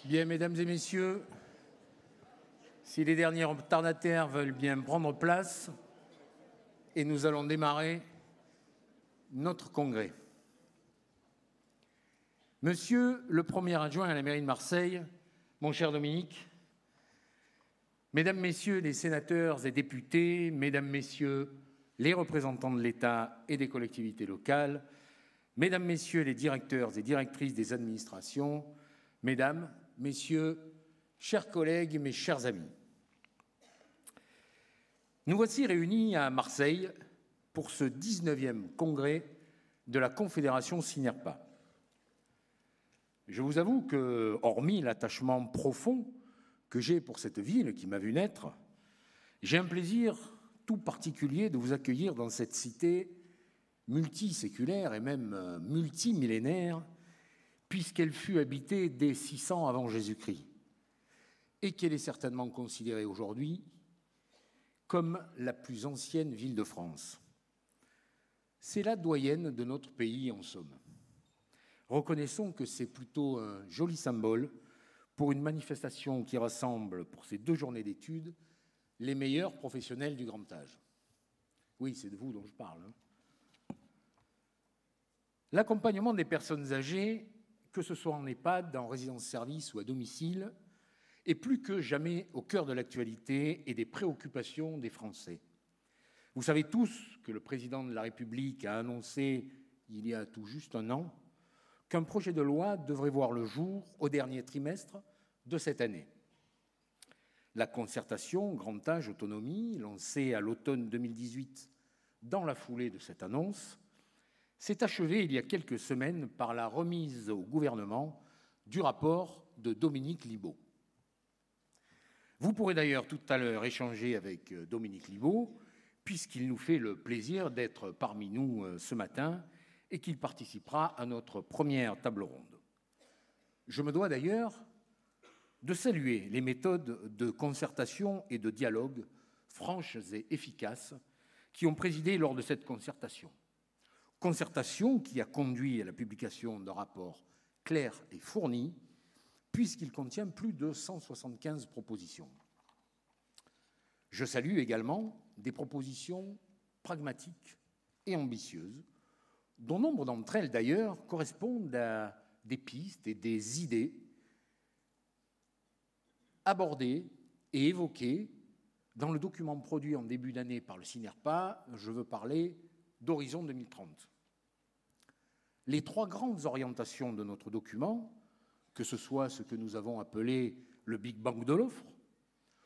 Bien, mesdames et messieurs, si les derniers retardataires veulent bien prendre place, et nous allons démarrer notre congrès. Monsieur le premier adjoint à la mairie de Marseille, mon cher Dominique, mesdames, messieurs les sénateurs et députés, mesdames, messieurs les représentants de l'État et des collectivités locales, mesdames, messieurs les directeurs et directrices des administrations, mesdames, messieurs, chers collègues, mes chers amis. Nous voici réunis à Marseille pour ce 19e congrès de la Confédération Synerpa. Je vous avoue que, hormis l'attachement profond que j'ai pour cette ville qui m'a vu naître, j'ai un plaisir tout particulier de vous accueillir dans cette cité multiséculaire et même multimillénaire, puisqu'elle fut habitée dès 600 avant Jésus-Christ, et qu'elle est certainement considérée aujourd'hui comme la plus ancienne ville de France. C'est la doyenne de notre pays, en somme. Reconnaissons que c'est plutôt un joli symbole pour une manifestation qui rassemble, pour ces 2 journées d'études, les meilleurs professionnels du grand âge. Oui, c'est de vous dont je parle. L'accompagnement des personnes âgées, que ce soit en EHPAD, en résidence-service ou à domicile, est plus que jamais au cœur de l'actualité et des préoccupations des Français. Vous savez tous que le président de la République a annoncé, il y a tout juste un an, qu'un projet de loi devrait voir le jour au dernier trimestre de cette année. La concertation Grand Âge Autonomie, lancée à l'automne 2018 dans la foulée de cette annonce, s'est achevée il y a quelques semaines par la remise au gouvernement du rapport de Dominique Libault. Vous pourrez d'ailleurs tout à l'heure échanger avec Dominique Libault, puisqu'il nous fait le plaisir d'être parmi nous ce matin et qu'il participera à notre première table ronde. Je me dois d'ailleurs de saluer les méthodes de concertation et de dialogue franches et efficaces qui ont présidé lors de cette concertation. Concertation qui a conduit à la publication d'un rapport clair et fourni, puisqu'il contient plus de 175 propositions. Je salue également des propositions pragmatiques et ambitieuses, dont nombre d'entre elles, d'ailleurs, correspondent à des pistes et des idées abordées et évoquées dans le document produit en début d'année par le Synerpa. Je veux parler d'Horizon 2030. Les 3 grandes orientations de notre document, que ce soit ce que nous avons appelé le Big Bang de l'offre,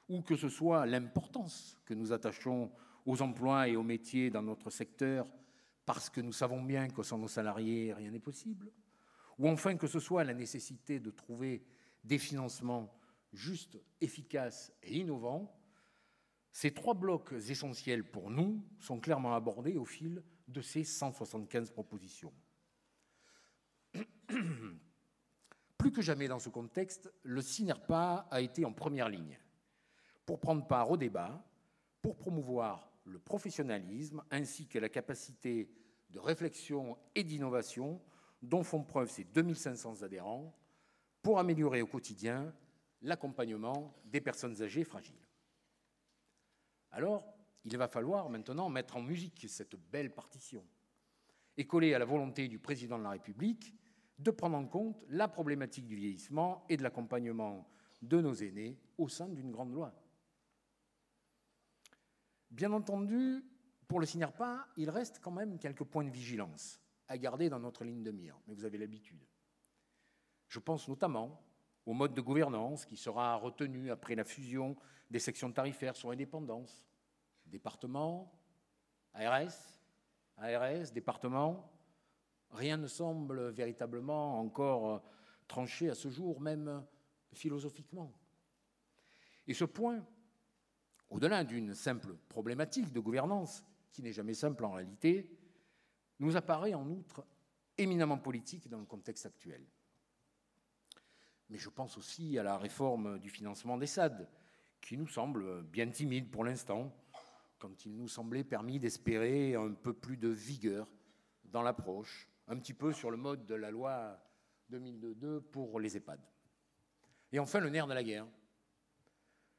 ou que ce soit l'importance que nous attachons aux emplois et aux métiers dans notre secteur, parce que nous savons bien que sans nos salariés, rien n'est possible, ou enfin que ce soit la nécessité de trouver des financements justes, efficaces et innovants, ces 3 blocs essentiels pour nous sont clairement abordés au fil de ces 175 propositions. Plus que jamais dans ce contexte, le Synerpa a été en première ligne pour prendre part au débat, pour promouvoir le professionnalisme ainsi que la capacité de réflexion et d'innovation dont font preuve ces 2500 adhérents pour améliorer au quotidien l'accompagnement des personnes âgées fragiles. Alors, il va falloir maintenant mettre en musique cette belle partition et coller à la volonté du président de la République de prendre en compte la problématique du vieillissement et de l'accompagnement de nos aînés au sein d'une grande loi. Bien entendu, pour le Synerpa, il reste quand même quelques points de vigilance à garder dans notre ligne de mire, mais vous avez l'habitude. Je pense notamment au mode de gouvernance qui sera retenu après la fusion des sections tarifaires sur indépendance. Département, ARS, département, rien ne semble véritablement encore tranché à ce jour, même philosophiquement. Et ce point, au-delà d'une simple problématique de gouvernance, qui n'est jamais simple en réalité, nous apparaît en outre éminemment politique dans le contexte actuel. Mais je pense aussi à la réforme du financement des SAD, qui nous semble bien timide pour l'instant, quand il nous semblait permis d'espérer un peu plus de vigueur dans l'approche, un petit peu sur le mode de la loi 2002 pour les EHPAD. Et enfin, le nerf de la guerre,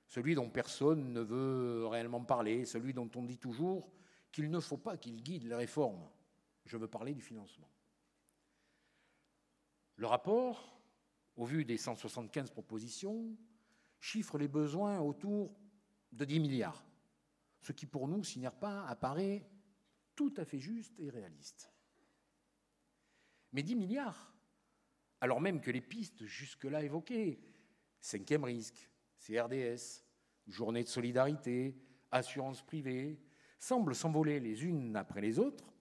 celui dont personne ne veut réellement parler, celui dont on dit toujours qu'il ne faut pas qu'il guide les réformes. Je veux parler du financement. Le rapport, au vu des 175 propositions, chiffre les besoins autour de 10 milliards, ce qui pour nous, s'il n'y a pas, apparaît tout à fait juste et réaliste. Mais 10 milliards, alors même que les pistes jusque-là évoquées, 5e risque, CRDS, journée de solidarité, assurance privée, semblent s'envoler les unes après les autres,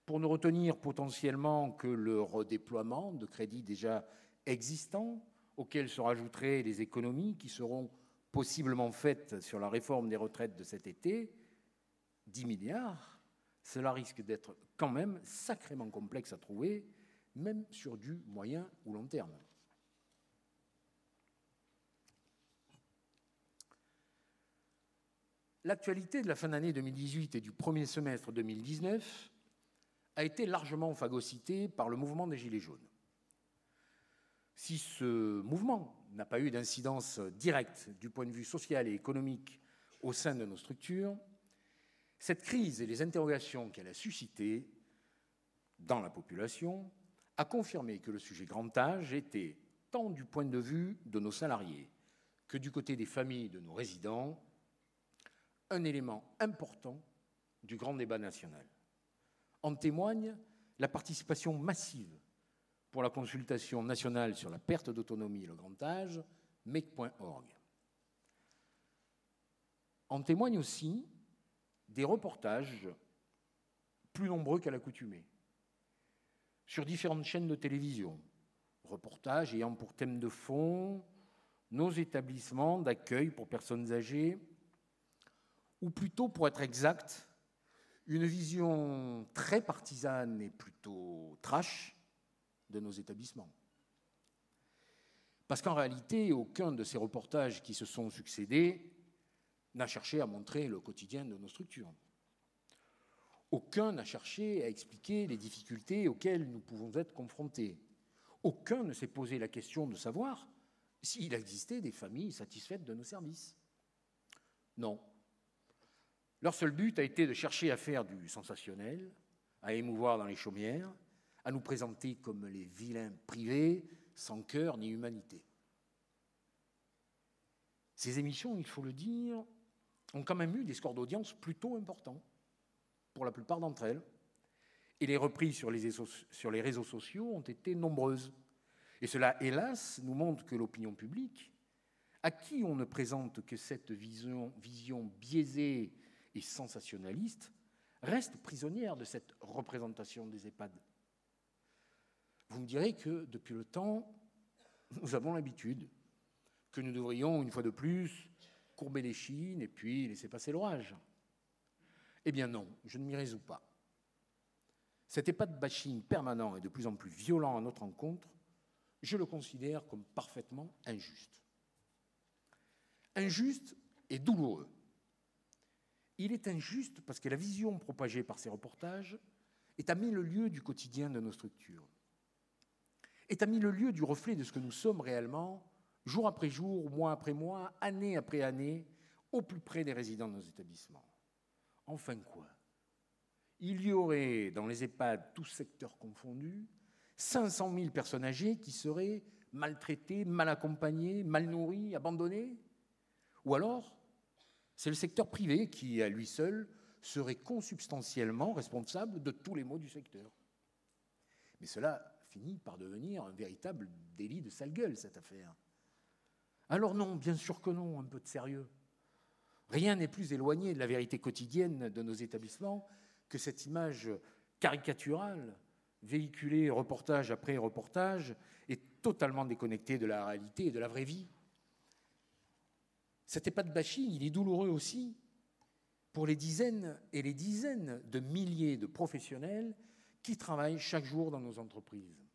pour ne retenir potentiellement que le redéploiement de crédits déjà existants, auxquels se rajouteraient les économies qui seront possiblement faites sur la réforme des retraites de cet été. 10 milliards, cela risque d'être quand même sacrément complexe à trouver, même sur du moyen ou long terme. L'actualité de la fin d'année 2018 et du premier semestre 2019 a été largement phagocytée par le mouvement des Gilets jaunes. Si ce mouvement n'a pas eu d'incidence directe du point de vue social et économique au sein de nos structures, cette crise et les interrogations qu'elle a suscitées dans la population a confirmé que le sujet grand âge était, tant du point de vue de nos salariés que du côté des familles de nos résidents, un élément important du grand débat national. En témoigne la participation massive pour la consultation nationale sur la perte d'autonomie et le grand âge, MEC.org. En témoignent aussi des reportages plus nombreux qu'à l'accoutumée sur différentes chaînes de télévision, reportages ayant pour thème de fond nos établissements d'accueil pour personnes âgées, ou plutôt, pour être exact, une vision très partisane et plutôt trash de nos établissements. Parce qu'en réalité, aucun de ces reportages qui se sont succédés n'a cherché à montrer le quotidien de nos structures. Aucun n'a cherché à expliquer les difficultés auxquelles nous pouvons être confrontés. Aucun ne s'est posé la question de savoir s'il existait des familles satisfaites de nos services. Non. Leur seul but a été de chercher à faire du sensationnel, à émouvoir dans les chaumières, à nous présenter comme les vilains privés, sans cœur ni humanité. Ces émissions, il faut le dire, ont quand même eu des scores d'audience plutôt importants, pour la plupart d'entre elles, et les reprises sur les réseaux sociaux ont été nombreuses. Et cela, hélas, nous montre que l'opinion publique, à qui on ne présente que cette vision biaisée et sensationnaliste, reste prisonnière de cette représentation des EHPAD. Vous me direz que, depuis le temps, nous avons l'habitude, que nous devrions, une fois de plus, courber les chines et puis laisser passer l'orage. Eh bien non, je ne m'y résous pas. Cet EHPAD bashing permanent et de plus en plus violent à notre encontre, je le considère comme parfaitement injuste. Injuste et douloureux. Il est injuste parce que la vision propagée par ces reportages est à mille lieues du quotidien de nos structures, est à mille lieues du reflet de ce que nous sommes réellement, jour après jour, mois après mois, année après année, au plus près des résidents de nos établissements. Enfin quoi? Il y aurait dans les EHPAD, tous secteurs confondus, 500 000 personnes âgées qui seraient maltraitées, mal accompagnées, mal nourries, abandonnées? Ou alors, c'est le secteur privé qui, à lui seul, serait consubstantiellement responsable de tous les maux du secteur. Mais cela finit par devenir un véritable délit de sale gueule, cette affaire. Alors non, bien sûr que non, un peu de sérieux. Rien n'est plus éloigné de la vérité quotidienne de nos établissements que cette image caricaturale, véhiculée reportage après reportage, est totalement déconnectée de la réalité et de la vraie vie. Cet EHPAD bashing, il est douloureux aussi pour les dizaines et les dizaines de milliers de professionnels qui travaillent chaque jour dans nos entreprises.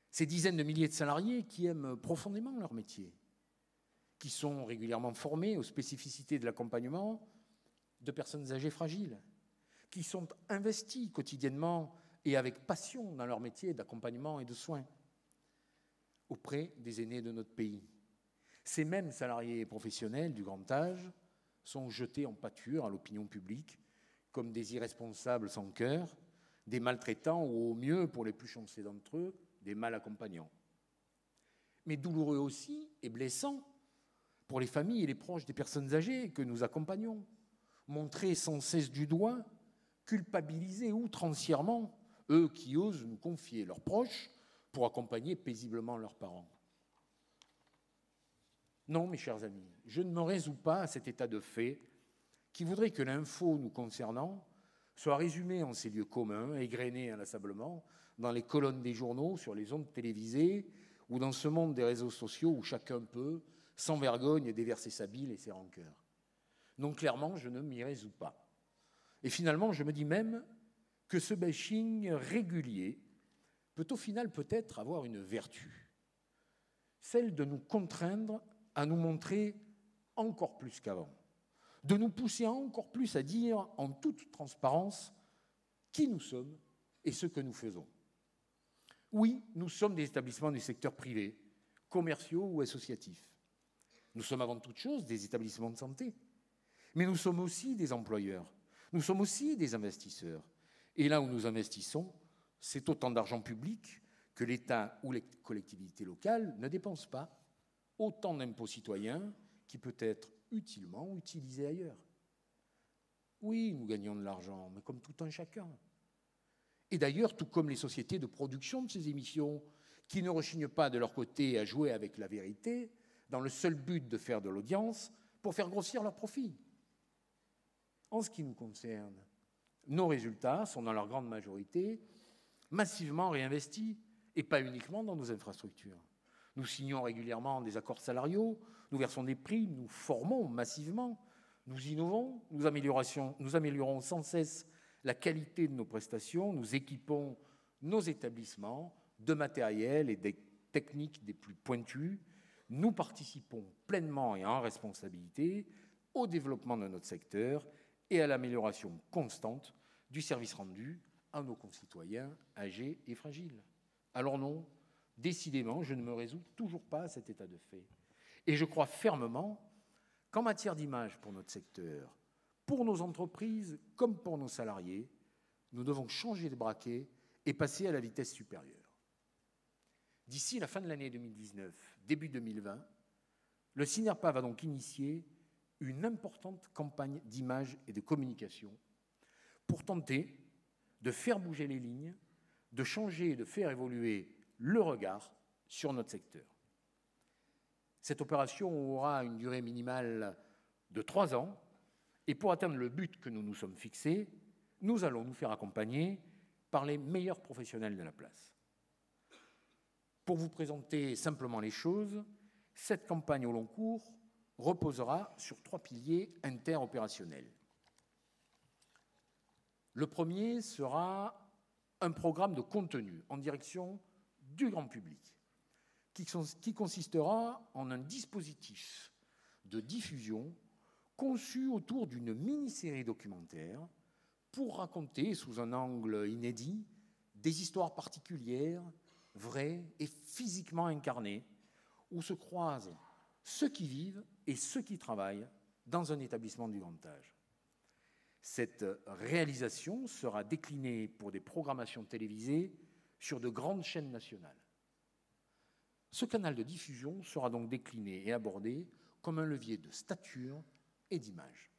Ces dizaines de milliers de salariés qui aiment profondément leur métier, qui sont régulièrement formés aux spécificités de l'accompagnement de personnes âgées fragiles, qui sont investis quotidiennement et avec passion dans leur métier d'accompagnement et de soins. auprès des aînés de notre pays. Ces mêmes salariés professionnels du grand âge sont jetés en pâture à l'opinion publique comme des irresponsables sans cœur, des maltraitants ou au mieux, pour les plus chanceux d'entre eux, des mal accompagnants. Mais douloureux aussi et blessant pour les familles et les proches des personnes âgées que nous accompagnons, montrés sans cesse du doigt, culpabilisés outrancièrement, eux qui osent nous confier leurs proches pour accompagner paisiblement leurs parents. Non, mes chers amis, je ne me résous pas à cet état de fait qui voudrait que l'info nous concernant soit résumée en ces lieux communs, égrenée inlassablement dans les colonnes des journaux, sur les ondes télévisées ou dans ce monde des réseaux sociaux où chacun peut, sans vergogne, déverser sa bile et ses rancœurs. Non, clairement, je ne m'y résous pas. Et finalement, je me dis même que ce bashing régulier peut au final peut-être avoir une vertu, celle de nous contraindre à nous montrer encore plus qu'avant, de nous pousser encore plus à dire en toute transparence qui nous sommes et ce que nous faisons. Oui, nous sommes des établissements du secteur privé, commerciaux ou associatifs. Nous sommes avant toute chose des établissements de santé, mais nous sommes aussi des employeurs, nous sommes aussi des investisseurs. Et là où nous investissons, c'est autant d'argent public que l'État ou les collectivités locales ne dépensent pas, autant d'impôts citoyens qui peut être utilement utilisé ailleurs. Oui, nous gagnons de l'argent, mais comme tout un chacun. Et d'ailleurs, tout comme les sociétés de production de ces émissions, qui ne rechignent pas de leur côté à jouer avec la vérité, dans le seul but de faire de l'audience, pour faire grossir leurs profits. En ce qui nous concerne, nos résultats sont dans leur grande majorité massivement réinvestis, et pas uniquement dans nos infrastructures. Nous signons régulièrement des accords salariaux, nous versons des primes, nous formons massivement, nous innovons, nous améliorons sans cesse la qualité de nos prestations, nous équipons nos établissements de matériel et des techniques des plus pointues, nous participons pleinement et en responsabilité au développement de notre secteur et à l'amélioration constante du service rendu à nos concitoyens âgés et fragiles. Alors non, décidément, je ne me résous toujours pas à cet état de fait. Et je crois fermement qu'en matière d'image pour notre secteur, pour nos entreprises comme pour nos salariés, nous devons changer de braquet et passer à la vitesse supérieure. D'ici la fin de l'année 2019, début 2020, le CINERPA va donc initier une importante campagne d'image et de communication pour tenter de faire bouger les lignes, de changer et de faire évoluer le regard sur notre secteur. Cette opération aura une durée minimale de 3 ans et pour atteindre le but que nous nous sommes fixés, nous allons nous faire accompagner par les meilleurs professionnels de la place. Pour vous présenter simplement les choses, cette campagne au long cours reposera sur 3 piliers interopérationnels. Le premier sera un programme de contenu en direction du grand public, qui consistera en un dispositif de diffusion conçu autour d'une mini-série documentaire pour raconter, sous un angle inédit, des histoires particulières, vraies et physiquement incarnées, où se croisent ceux qui vivent et ceux qui travaillent dans un établissement du grand âge. Cette réalisation sera déclinée pour des programmations télévisées sur de grandes chaînes nationales. Ce canal de diffusion sera donc décliné et abordé comme un levier de stature et d'image.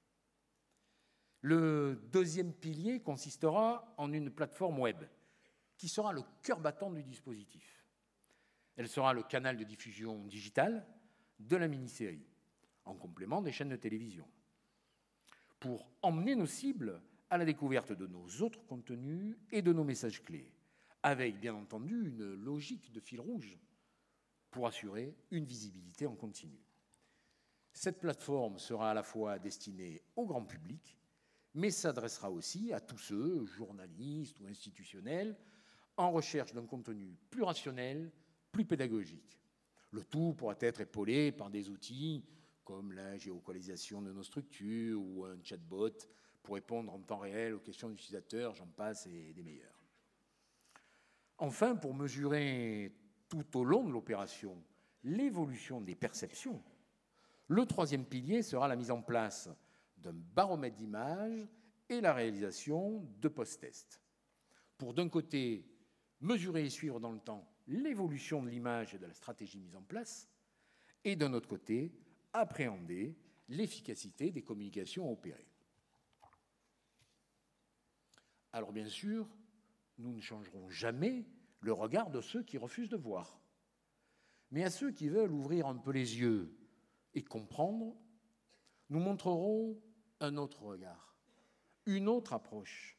Le deuxième pilier consistera en une plateforme web qui sera le cœur battant du dispositif. Elle sera le canal de diffusion digitale de la mini-série, en complément des chaînes de télévision, pour emmener nos cibles à la découverte de nos autres contenus et de nos messages clés, avec bien entendu une logique de fil rouge pour assurer une visibilité en continu. Cette plateforme sera à la fois destinée au grand public, mais s'adressera aussi à tous ceux, journalistes ou institutionnels, en recherche d'un contenu plus rationnel, plus pédagogique. Le tout pourra être épaulé par des outils comme la géolocalisation de nos structures ou un chatbot pour répondre en temps réel aux questions d'utilisateurs, j'en passe, et des meilleurs. Enfin, pour mesurer tout au long de l'opération l'évolution des perceptions, le troisième pilier sera la mise en place d'un baromètre d'image et la réalisation de post-tests. Pour d'un côté, mesurer et suivre dans le temps l'évolution de l'image et de la stratégie mise en place, et d'un autre côté, appréhender l'efficacité des communications opérées. Alors bien sûr, nous ne changerons jamais le regard de ceux qui refusent de voir. Mais à ceux qui veulent ouvrir un peu les yeux et comprendre, nous montrerons un autre regard, une autre approche,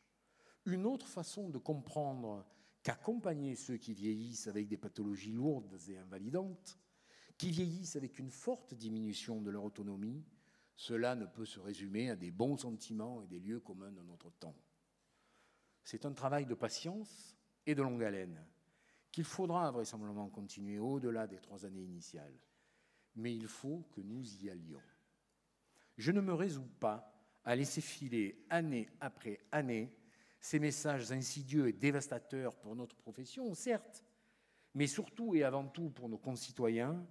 une autre façon de comprendre qu'accompagner ceux qui vieillissent avec des pathologies lourdes et invalidantes, qui vieillissent avec une forte diminution de leur autonomie, cela ne peut se résumer à des bons sentiments et des lieux communs de notre temps. C'est un travail de patience et de longue haleine qu'il faudra vraisemblablement continuer au-delà des 3 années initiales. Mais il faut que nous y allions. Je ne me résous pas à laisser filer année après année ces messages insidieux et dévastateurs pour notre profession, certes, mais surtout et avant tout pour nos concitoyens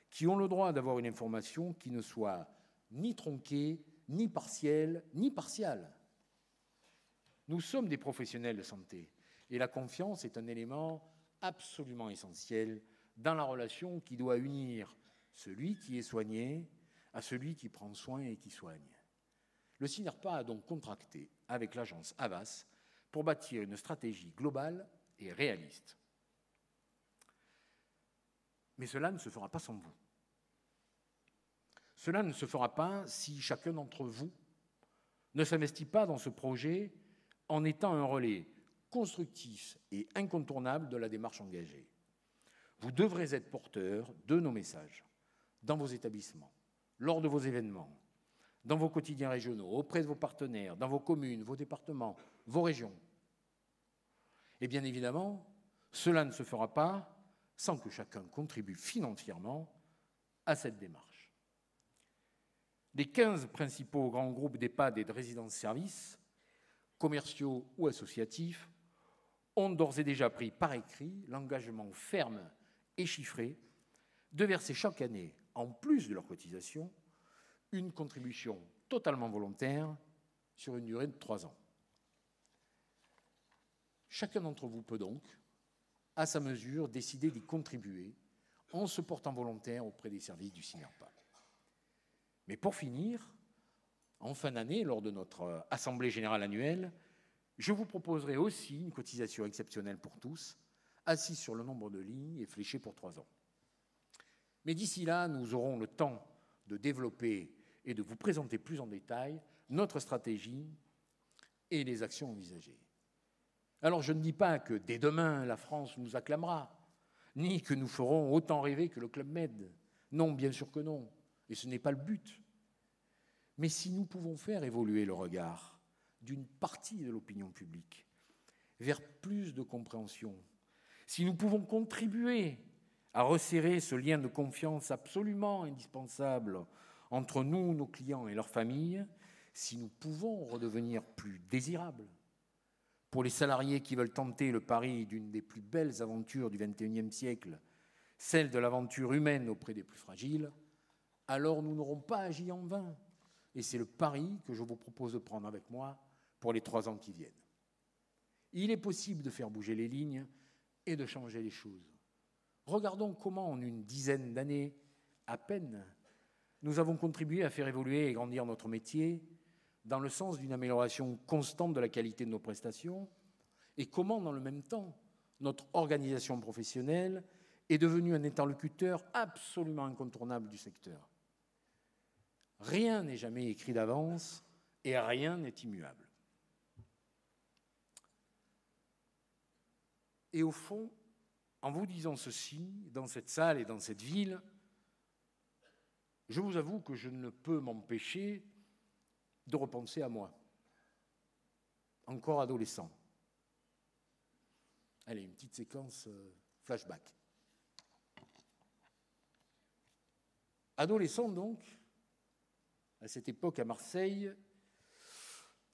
qui ont le droit d'avoir une information qui ne soit ni tronquée, ni partielle, ni partiale. Nous sommes des professionnels de santé et la confiance est un élément absolument essentiel dans la relation qui doit unir celui qui est soigné à celui qui prend soin et qui soigne. Le CINERPA a donc contracté avec l'agence Havas pour bâtir une stratégie globale et réaliste. Mais cela ne se fera pas sans vous. Cela ne se fera pas si chacun d'entre vous ne s'investit pas dans ce projet en étant un relais constructif et incontournable de la démarche engagée. Vous devrez être porteur de nos messages dans vos établissements, lors de vos événements, dans vos quotidiens régionaux, auprès de vos partenaires, dans vos communes, vos départements, vos régions. Et bien évidemment, cela ne se fera pas sans que chacun contribue financièrement à cette démarche. Les 15 principaux grands groupes d'EHPAD et de résidences-services, commerciaux ou associatifs, ont d'ores et déjà pris par écrit l'engagement ferme et chiffré de verser chaque année, en plus de leur cotisation, une contribution totalement volontaire sur une durée de 3 ans. Chacun d'entre vous peut donc, à sa mesure, décider d'y contribuer en se portant volontaire auprès des services du CINERPA. Mais pour finir, en fin d'année, lors de notre Assemblée générale annuelle, je vous proposerai aussi une cotisation exceptionnelle pour tous, assise sur le nombre de lignes et fléchée pour 3 ans. Mais d'ici là, nous aurons le temps de développer et de vous présenter plus en détail notre stratégie et les actions envisagées. Alors je ne dis pas que dès demain, la France nous acclamera, ni que nous ferons autant rêver que le Club Med. Non, bien sûr que non, et ce n'est pas le but. Mais si nous pouvons faire évoluer le regard d'une partie de l'opinion publique vers plus de compréhension, si nous pouvons contribuer à resserrer ce lien de confiance absolument indispensable entre nous, nos clients et leurs familles, si nous pouvons redevenir plus désirables pour les salariés qui veulent tenter le pari d'une des plus belles aventures du XXIe siècle, celle de l'aventure humaine auprès des plus fragiles, alors nous n'aurons pas agi en vain. Et c'est le pari que je vous propose de prendre avec moi pour les 3 ans qui viennent. Il est possible de faire bouger les lignes et de changer les choses. Regardons comment, en une dizaine d'années à peine, nous avons contribué à faire évoluer et grandir notre métier dans le sens d'une amélioration constante de la qualité de nos prestations et comment, dans le même temps, notre organisation professionnelle est devenue un interlocuteur absolument incontournable du secteur. Rien n'est jamais écrit d'avance et rien n'est immuable. Et au fond, en vous disant ceci, dans cette salle et dans cette ville, je vous avoue que je ne peux m'empêcher de repenser à moi, encore adolescent. Allez, une petite séquence flashback. Adolescent donc, à cette époque à Marseille,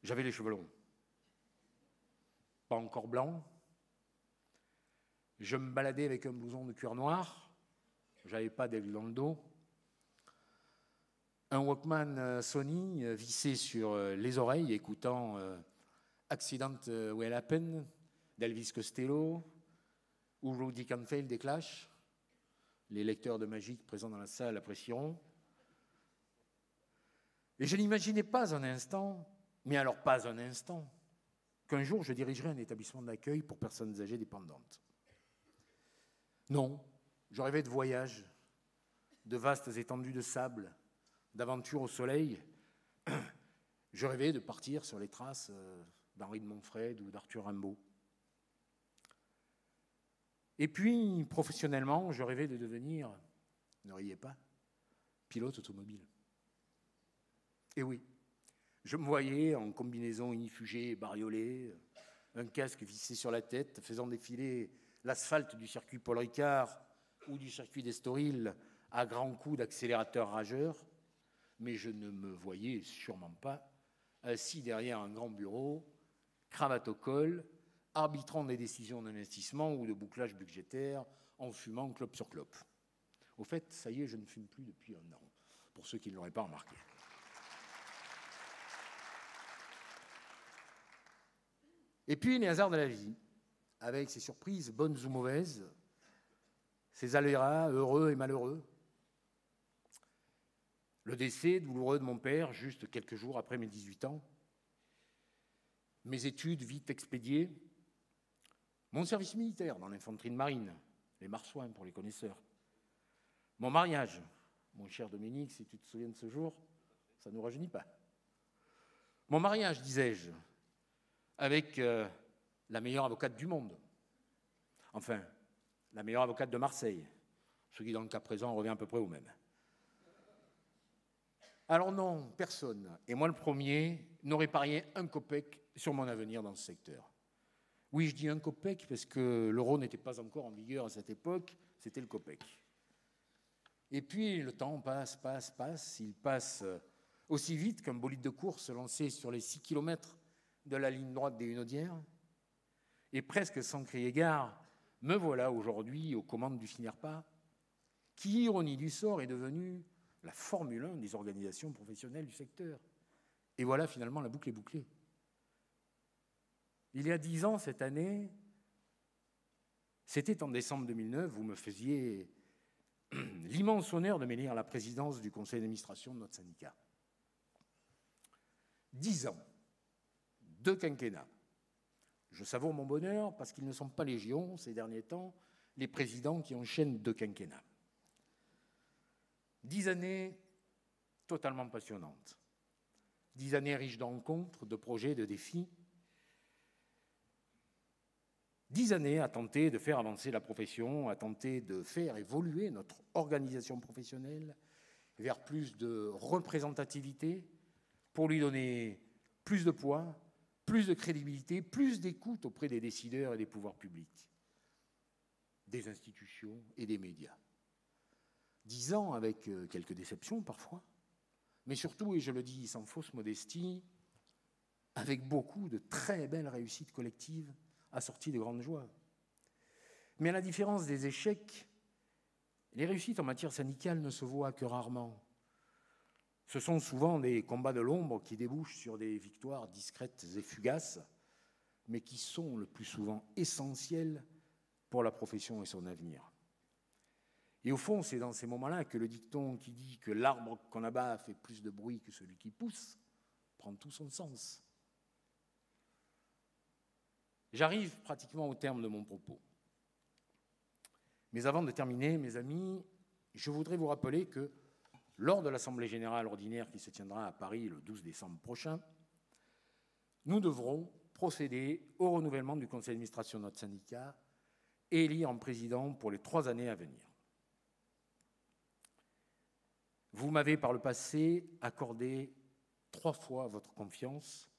j'avais les cheveux longs, pas encore blancs. Je me baladais avec un blouson de cuir noir, j'avais pas d'aigle dans le dos, un Walkman Sony vissé sur les oreilles, écoutant Accident Will Happen d'Elvis Costello ou Rudy Canfield des Clash. Les lecteurs de Magic présents dans la salle apprécieront. Et je n'imaginais pas un instant, mais alors pas un instant, qu'un jour je dirigerais un établissement d'accueil pour personnes âgées dépendantes. Non, je rêvais de voyages, de vastes étendues de sable, d'aventures au soleil. Je rêvais de partir sur les traces d'Henri de Montfred ou d'Arthur Rimbaud. Et puis, professionnellement, je rêvais de devenir, ne riez pas, pilote automobile. Et oui, je me voyais en combinaison inifugée et bariolée, un casque vissé sur la tête, faisant défiler l'asphalte du circuit Paul Ricard ou du circuit d'Estoril à grands coups d'accélérateur rageur, mais je ne me voyais sûrement pas assis derrière un grand bureau, cravate au col, arbitrant des décisions d'investissement ou de bouclage budgétaire en fumant clope sur clope. Au fait, ça y est, je ne fume plus depuis 1 an, pour ceux qui ne l'auraient pas remarqué. Et puis, les hasards de la vie, avec ses surprises bonnes ou mauvaises, ses aléas heureux et malheureux. Le décès douloureux de mon père, juste quelques jours après mes 18 ans. Mes études vite expédiées. Mon service militaire dans l'infanterie de marine, les marsouins pour les connaisseurs. Mon mariage, mon cher Dominique, si tu te souviens de ce jour, ça ne nous rajeunit pas. Mon mariage, disais-je, avec la meilleure avocate du monde. Enfin, la meilleure avocate de Marseille, ce qui, dans le cas présent, revient à peu près au même. Alors non, personne, et moi le premier, n'aurait parié un copec sur mon avenir dans ce secteur. Oui, je dis un copec parce que l'euro n'était pas encore en vigueur à cette époque, c'était le copec. Et puis le temps passe, il passe aussi vite qu'un bolide de course lancé sur les 6 km de la ligne droite des Hunaudières. Et presque sans crier gare, me voilà aujourd'hui aux commandes du FINERPA, qui, ironie du sort, est devenue la Formule 1 des organisations professionnelles du secteur. Et voilà, finalement, la boucle est bouclée. Il y a 10 ans, cette année, c'était en décembre 2009, vous me faisiez l'immense honneur de m'élire à la présidence du conseil d'administration de notre syndicat. 10 ans, 2 quinquennats. Je savoure mon bonheur parce qu'ils ne sont pas légion, ces derniers temps, les présidents qui enchaînent 2 quinquennats. 10 années totalement passionnantes. 10 années riches de rencontres, de projets, de défis. 10 années à tenter de faire avancer la profession, à tenter de faire évoluer notre organisation professionnelle vers plus de représentativité pour lui donner plus de poids, plus de crédibilité, plus d'écoute auprès des décideurs et des pouvoirs publics, des institutions et des médias. 10 ans avec quelques déceptions parfois, mais surtout, et je le dis sans fausse modestie, avec beaucoup de très belles réussites collectives assorties de grandes joies. Mais à la différence des échecs, les réussites en matière syndicale ne se voient que rarement. Ce sont souvent des combats de l'ombre qui débouchent sur des victoires discrètes et fugaces, mais qui sont le plus souvent essentielles pour la profession et son avenir. Et au fond, c'est dans ces moments-là que le dicton qui dit que l'arbre qu'on abat fait plus de bruit que celui qui pousse prend tout son sens. J'arrive pratiquement au terme de mon propos. Mais avant de terminer, mes amis, je voudrais vous rappeler que lors de l'Assemblée générale ordinaire qui se tiendra à Paris le 12 décembre prochain, nous devrons procéder au renouvellement du conseil d'administration de notre syndicat et élire un président pour les 3 années à venir. Vous m'avez par le passé accordé 3 fois votre confiance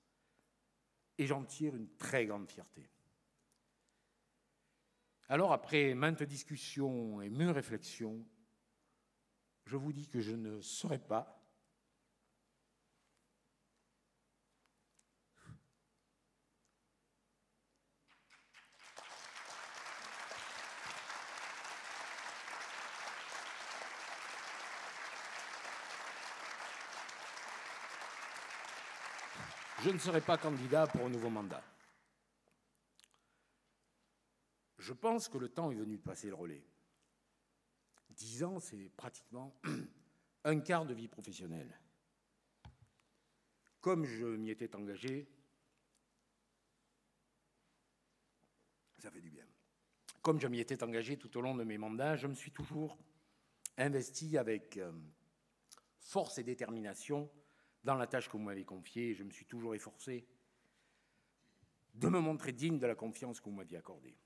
et j'en tire une très grande fierté. Alors, après maintes discussions et mûres réflexions, je vous dis que je ne saurais pas je ne serai pas candidat pour un nouveau mandat. Je pense que le temps est venu de passer le relais. 10 ans, c'est pratiquement un quart de vie professionnelle. Comme je m'y étais engagé, ça fait du bien. Comme je m'y étais engagé tout au long de mes mandats, je me suis toujours investi avec force et détermination dans la tâche que vous m'avez confiée, et je me suis toujours efforcé de me montrer digne de la confiance que vous m'aviez accordée.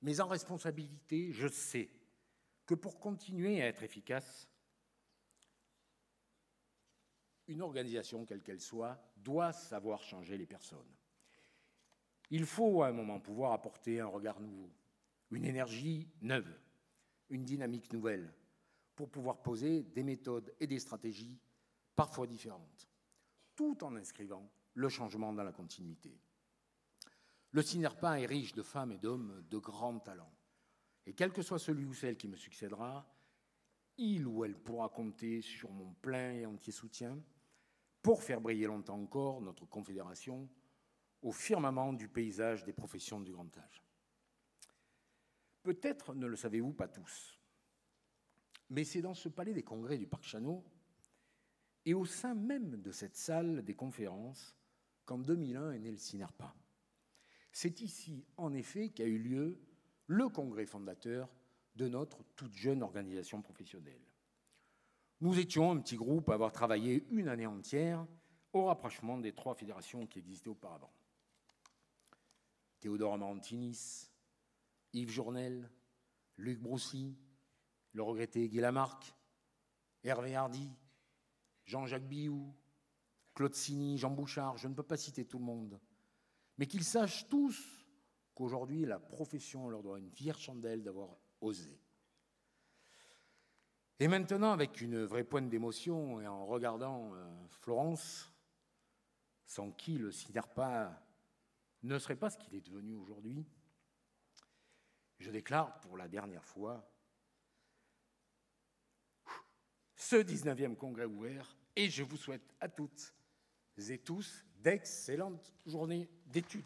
Mais en responsabilité, je sais que pour continuer à être efficace, une organisation, quelle qu'elle soit, doit savoir changer les personnes. Il faut à un moment pouvoir apporter un regard nouveau, une énergie neuve, une dynamique nouvelle, pour pouvoir poser des méthodes et des stratégies parfois différentes, tout en inscrivant le changement dans la continuité. Le CINERPA est riche de femmes et d'hommes de grands talents. Et quel que soit celui ou celle qui me succédera, il ou elle pourra compter sur mon plein et entier soutien pour faire briller longtemps encore notre confédération au firmament du paysage des professions du grand âge. Peut-être ne le savez-vous pas tous, mais c'est dans ce palais des congrès du Parc Chanot et au sein même de cette salle des conférences qu'en 2001 est né le CINERPA. C'est ici, en effet, qu'a eu lieu le congrès fondateur de notre toute jeune organisation professionnelle. Nous étions un petit groupe à avoir travaillé une année entière au rapprochement des 3 fédérations qui existaient auparavant. Théodore Amaranthinis, Yves Journel, Luc Broussy, le regretté Guy Lamarck, Hervé Hardy, Jean-Jacques Biou, Claude Signy, Jean Bouchard, je ne peux pas citer tout le monde, mais qu'ils sachent tous qu'aujourd'hui, la profession leur doit une fière chandelle d'avoir osé. Et maintenant, avec une vraie pointe d'émotion et en regardant Florence, sans qui le CINERPA ne serait pas ce qu'il est devenu aujourd'hui, je déclare pour la dernière fois ce 19e congrès ouvert et je vous souhaite à toutes et tous d'excellentes journées d'études.